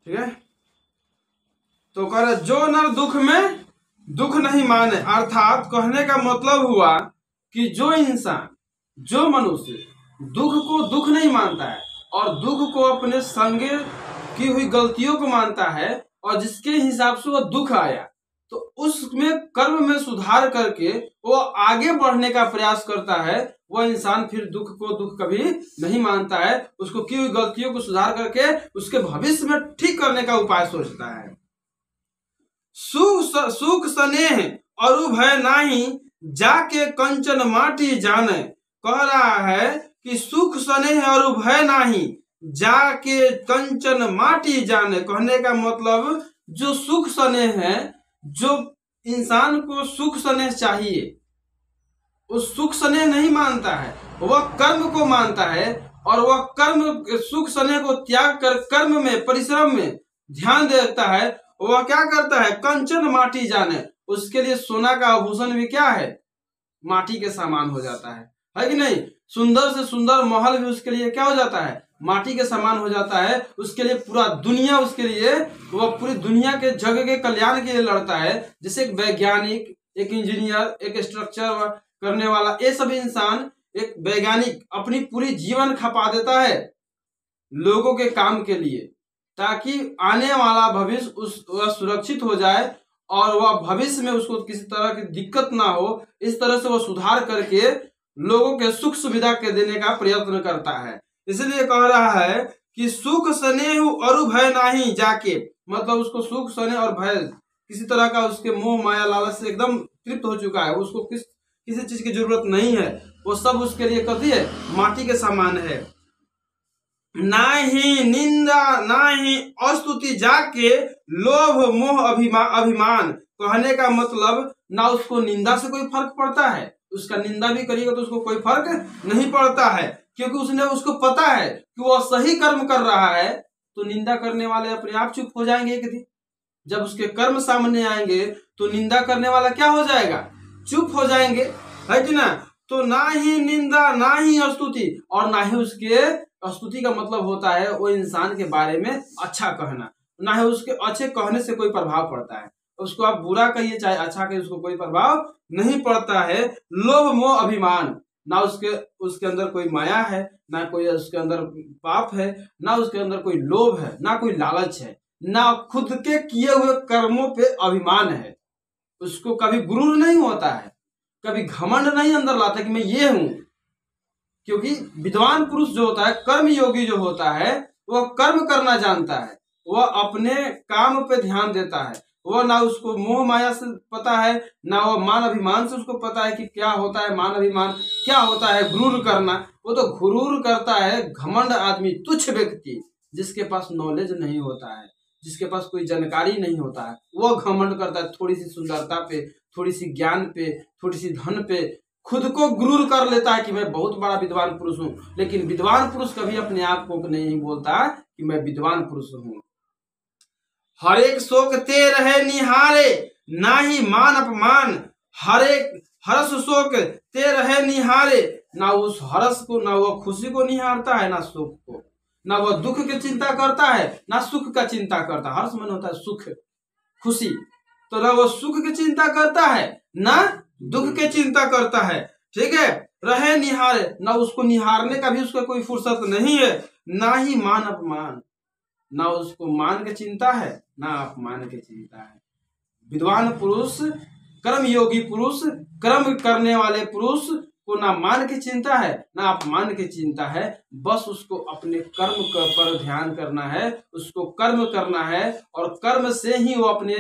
ठीक है। तो कह रहे जो नर दुख में दुख नहीं माने, अर्थात कहने का मतलब हुआ कि जो इंसान, जो मनुष्य दुख को दुख नहीं मानता है और दुख को अपने संगे की हुई गलतियों को मानता है और जिसके हिसाब से वो दुख आया तो उसमें कर्म में सुधार करके वो आगे बढ़ने का प्रयास करता है, वह इंसान फिर दुख को दुख कभी नहीं मानता है, उसको की हुई गलतियों को सुधार करके उसके भविष्य में ठीक करने का उपाय सोचता है। सुख स्नेह अरु भय नाही, जाके कंचन माटी जाने। कह रहा है कि सुख स्नेह अरु भय नाही, जाके कंचन माटी जाने। कहने का मतलब जो सुख स्नेह है, जो इंसान को सुख स्नेह चाहिए, उस सुख स्नेह नहीं मानता है, वह कर्म को मानता है और वह कर्म सुख स्नेह को त्याग कर कर्म में परिश्रम में ध्यान देता है। वह क्या करता है, कंचन माटी जाने। उसके लिए सोना का आभूषण भी क्या है, माटी के समान हो जाता है कि नहीं। सुंदर से सुंदर महल भी उसके लिए क्या हो जाता है, माटी के समान हो जाता है। उसके लिए पूरा दुनिया, उसके लिए वह पूरी दुनिया के जगह के कल्याण के लिए लड़ता है। जैसे एक वैज्ञानिक, एक इंजीनियर, एक स्ट्रक्चर करने वाला, ये सब इंसान, एक वैज्ञानिक अपनी पूरी जीवन खपा देता है लोगों के काम के लिए, ताकि आने वाला भविष्य वह सुरक्षित हो जाए और वह भविष्य में उसको किसी तरह की दिक्कत ना हो। इस तरह से वह सुधार करके लोगों के सुख सुविधा के देने का प्रयत्न करता है। इसलिए कह रहा है कि सुख स्नेह अरु भय नहीं, जाके मतलब उसको सुख स्नेह और भय किसी तरह का उसके मोह माया लालच से एकदम तृप्त हो चुका है, उसको किसी चीज की जरूरत नहीं है, वो सब उसके लिए कथी है, माटी के समान है। ना ही निंदा ना ही अस्तुति, जाके लोभ मोह अभिमान। कहने का मतलब ना उसको निंदा से कोई फर्क पड़ता है, उसका निंदा भी करिएगा तो उसको कोई फर्क नहीं पड़ता है, क्योंकि उसको पता है कि वह सही कर्म कर रहा है। तो निंदा करने वाले अपने आप चुप हो जाएंगे एक दिन, जब उसके कर्म सामने आएंगे तो निंदा करने वाला क्या हो जाएगा, चुप हो जाएंगे, है कि ना। तो ना ही निंदा ना ही स्तुति, और ना ही उसके स्तुति का मतलब होता है वो इंसान के बारे में अच्छा कहना, ना ही उसके अच्छे कहने से कोई प्रभाव पड़ता है। उसको आप बुरा कहिए चाहे अच्छा कहिए, उसको कोई प्रभाव नहीं पड़ता है। लोभ मोह अभिमान, ना उसके अंदर कोई माया है, ना कोई उसके अंदर पाप है, ना उसके अंदर कोई लोभ है, ना कोई लालच है, ना खुद के किए हुए कर्मों पे अभिमान है। उसको कभी गुरूर नहीं होता है, कभी घमंड नहीं अंदर लाता कि मैं ये हूं। क्योंकि विद्वान पुरुष जो होता है, कर्म योगी जो होता है, वह कर्म करना जानता है, वह अपने काम पे ध्यान देता है। वह ना उसको मोह माया से पता है, ना वह मान अभिमान से उसको पता है कि क्या होता है मान अभिमान, क्या होता है गुरूर करना। वो तो गुरूर करता है घमंड आदमी, तुच्छ व्यक्ति, जिसके पास नॉलेज नहीं होता है, जिसके पास कोई जानकारी नहीं होता है, वह घमंड करता है थोड़ी सी सुंदरता पे, थोड़ी सी ज्ञान पे, थोड़ी सी धन पे, खुद को गुरूर कर लेता है कि मैं बहुत बड़ा विद्वान पुरुष हूं। लेकिन विद्वान पुरुष कभी अपने आप को नहीं बोलता कि मैं विद्वान पुरुष हूं। हर एक शोक ते रहे निहारे, ना ही मान अपमान। हर एक हर्ष शोक ते रहे निहारे, ना उस हर्ष को, ना वह खुशी को निहारता है, ना सुख को, ना वह दुख की चिंता करता है, ना सुख का चिंता करता। हर्ष मन होता है सुख खुशी, तो ना वह सुख की चिंता करता है, ना दुख की चिंता करता है। ठीक है, रहे निहारे, ना उसको निहारने का भी उसका कोई फुर्सत नहीं है, ना ही मान अपमान, ना उसको मान की चिंता है, ना अपमान की चिंता है। विद्वान पुरुष, कर्म योगी पुरुष, कर्म करने वाले पुरुष को ना मान की चिंता है, ना अपमान की चिंता है। बस उसको अपने कर्म पर ध्यान करना है, उसको कर्म करना है, और कर्म से ही वो अपने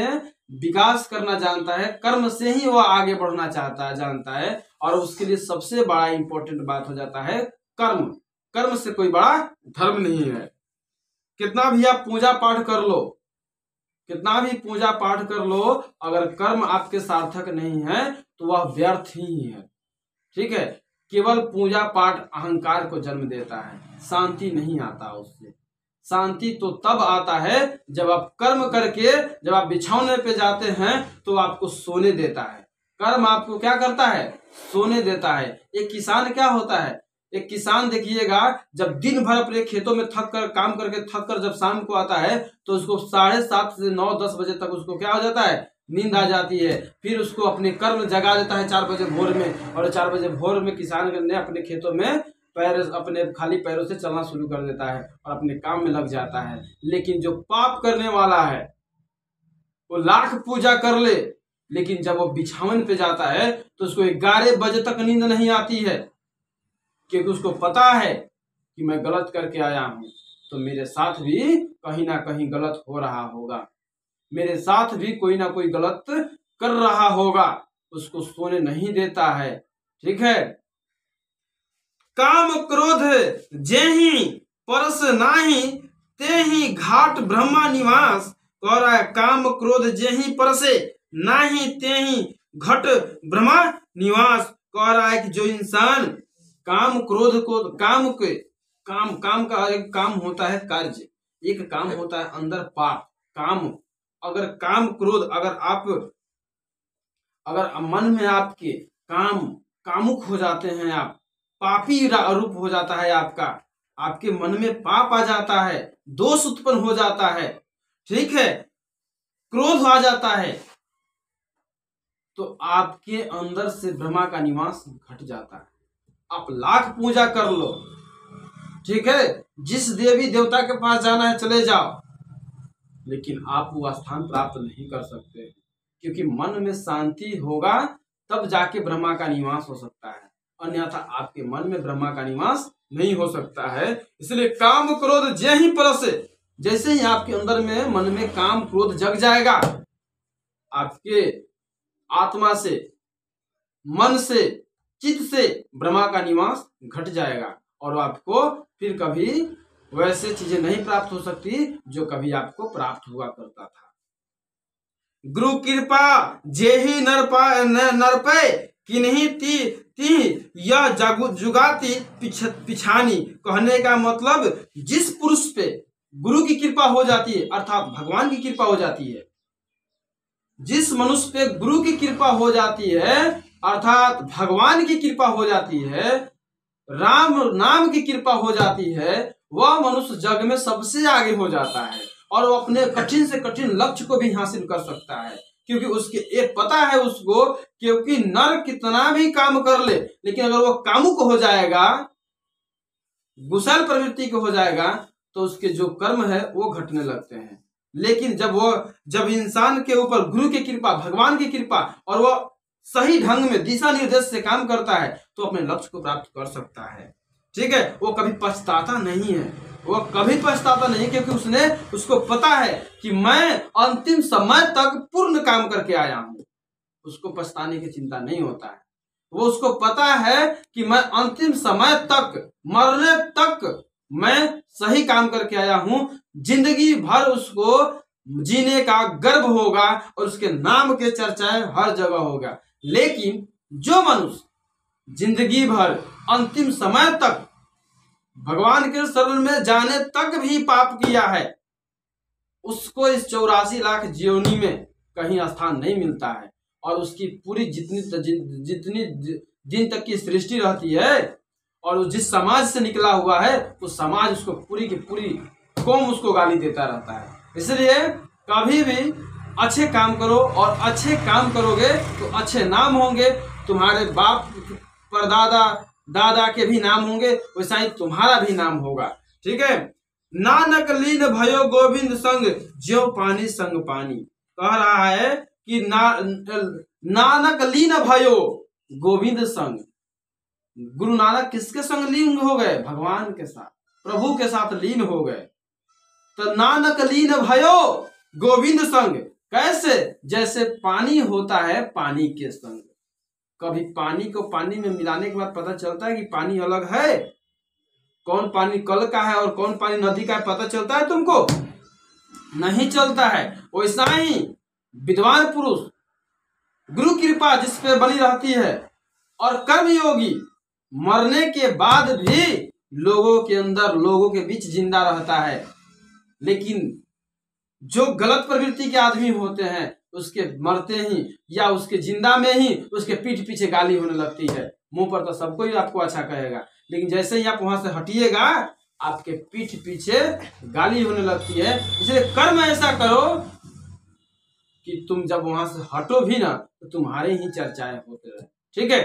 विकास करना जानता है, कर्म से ही वह आगे बढ़ना जानता है। और उसके लिए सबसे बड़ा इंपॉर्टेंट बात हो जाता है कर्म। कर्म से कोई बड़ा धर्म नहीं है। कितना भी आप पूजा पाठ कर लो, कितना भी पूजा पाठ कर लो, अगर कर्म आपके सार्थक नहीं है तो वह व्यर्थ ही है। ठीक है, केवल पूजा पाठ अहंकार को जन्म देता है, शांति नहीं आता उससे। शांति तो तब आता है जब आप कर्म करके, जब आप बिछौने पे जाते हैं तो आपको सोने देता है। कर्म आपको क्या करता है, सोने देता है। एक किसान क्या होता है, एक किसान देखिएगा, जब दिन भर अपने खेतों में काम करके थक कर जब शाम को आता है तो उसको 7:30 से 9-10 बजे तक उसको क्या हो जाता है, नींद आ जाती है। फिर उसको अपने कर्म जगा देता है 4 बजे भोर में, और 4 बजे भोर में किसान ने अपने खेतों में अपने खाली पैरों से चलना शुरू कर देता है और अपने काम में लग जाता है। लेकिन जो पाप करने वाला है वो लाख पूजा कर ले, लेकिन जब वो बिछावन पे जाता है तो उसको 11 बजे तक नींद नहीं आती है, क्योंकि उसको पता है कि मैं गलत करके आया हूं तो मेरे साथ भी कहीं ना कहीं गलत हो रहा होगा, मेरे साथ भी कोई ना कोई गलत कर रहा होगा, उसको सोने नहीं देता है। ठीक है। काम क्रोध जेहि परस नाही, तेहि घाट ब्रह्मा निवास। कह रहा है काम क्रोध जेहि परसे नाही, तेहि घट ब्रह्मा निवास। कह रहा है कि जो इंसान काम क्रोध को काम का एक काम होता है कार्य, एक काम होता है अंदर पाप काम। अगर काम क्रोध अगर मन में आपके कामुक हो जाते हैं, आप पापी रूप हो जाता है आपका, आपके मन में पाप आ जाता है, दोष उत्पन्न हो जाता है, ठीक है, क्रोध आ जाता है, तो आपके अंदर से ब्रह्मा का निवास घट जाता है। आप लाख पूजा कर लो, ठीक है, जिस देवी देवता के पास जाना है चले जाओ, लेकिन आप वो स्थान प्राप्त नहीं कर सकते, क्योंकि मन में शांति होगा तब जाके ब्रह्मा का निवास हो सकता है, अन्यथा आपके मन में ब्रह्मा का निवास नहीं हो सकता है। इसलिए काम क्रोध जेहि परसे, जैसे ही आपके अंदर में मन में काम क्रोध जग जाएगा, आपके आत्मा से, मन से, चित्त से ब्रह्मा का निवास घट जाएगा और आपको फिर कभी वैसे चीजें नहीं प्राप्त हो सकती जो कभी आपको प्राप्त हुआ करता था। गुरु कृपा जेहि नरपै किन्हीं ती यह जुगाती पिछानी। कहने का मतलब जिस पुरुष पे गुरु की कृपा हो जाती है, अर्थात भगवान की कृपा हो जाती है, जिस मनुष्य पे गुरु की कृपा हो जाती है अर्थात भगवान की कृपा हो जाती है, राम नाम की कृपा हो जाती है, वह मनुष्य जग में सबसे आगे हो जाता है और वो अपने कठिन से कठिन लक्ष्य को भी हासिल कर सकता है, क्योंकि उसके एक पता है उसको, क्योंकि नर कितना भी काम कर ले, लेकिन अगर वो कामुक हो जाएगा, गुस्सैल प्रवृत्ति को हो जाएगा, तो उसके जो कर्म है वो घटने लगते हैं। लेकिन जब इंसान के ऊपर गुरु की कृपा, भगवान की कृपा, और वो सही ढंग में दिशा निर्देश से काम करता है तो अपने लक्ष्य को प्राप्त कर सकता है। ठीक है, वो कभी पछताता नहीं है, वो कभी पछताता नहीं, क्योंकि उसको पता है कि मैं अंतिम समय तक पूर्ण काम करके आया हूं, उसको पछताने की चिंता नहीं होता है। वो उसको पता है कि मैं अंतिम समय तक, मरने तक मैं सही काम करके आया हूं, जिंदगी भर उसको जीने का गर्व होगा और उसके नाम के चर्चाएं हर जगह होगा। लेकिन जो मनुष्य जिंदगी भर अंतिम समय तक भगवान के शरण में जाने तक भी पाप किया है, उसको इस 84 लाख जीवनी में कहीं स्थान नहीं मिलता है, और उसकी पूरी जितनी दिन तक की सृष्टि रहती है और जिस समाज से निकला हुआ है, उस समाज उसको पूरी की पूरी कौम उसको गाली देता रहता है। इसलिए कभी भी अच्छे काम करो, और अच्छे काम करोगे तो अच्छे नाम होंगे, तुम्हारे बाप परदादा दादा के भी नाम होंगे, वैसा ही तुम्हारा भी नाम होगा। ठीक है। नानक लीन भयो गोविंद संग, ज्यों पानी संग पानी। कह रहा है कि नानक लीन भयो गोविंद संग। गुरु नानक किसके संग लीन हो गए? भगवान के साथ, प्रभु के साथ लीन हो गए। तो नानक लीन भयो गोविंद संग, कैसे? जैसे पानी होता है पानी के संग। कभी पानी को पानी में मिलाने के बाद पता चलता है कि पानी अलग है, कौन पानी कल का है और कौन पानी नदी का है, पता चलता है तुमको? नहीं चलता है। वैसा ही विद्वान पुरुष, गुरु कृपा जिस पे बनी रहती है, और कर्मयोगी मरने के बाद भी लोगों के अंदर, लोगों के बीच जिंदा रहता है। लेकिन जो गलत प्रवृत्ति के आदमी होते हैं, उसके मरते ही या उसके जिंदा में ही उसके पीठ पीछे गाली होने लगती है। मुंह पर तो सबको ही आपको अच्छा कहेगा, लेकिन जैसे ही आप वहां से हटिएगा आपके पीठ पीछे गाली होने लगती है। इसलिए कर्म ऐसा करो कि तुम जब वहां से हटो भी ना तो तुम्हारे ही चर्चाएं होते रहे। ठीक है।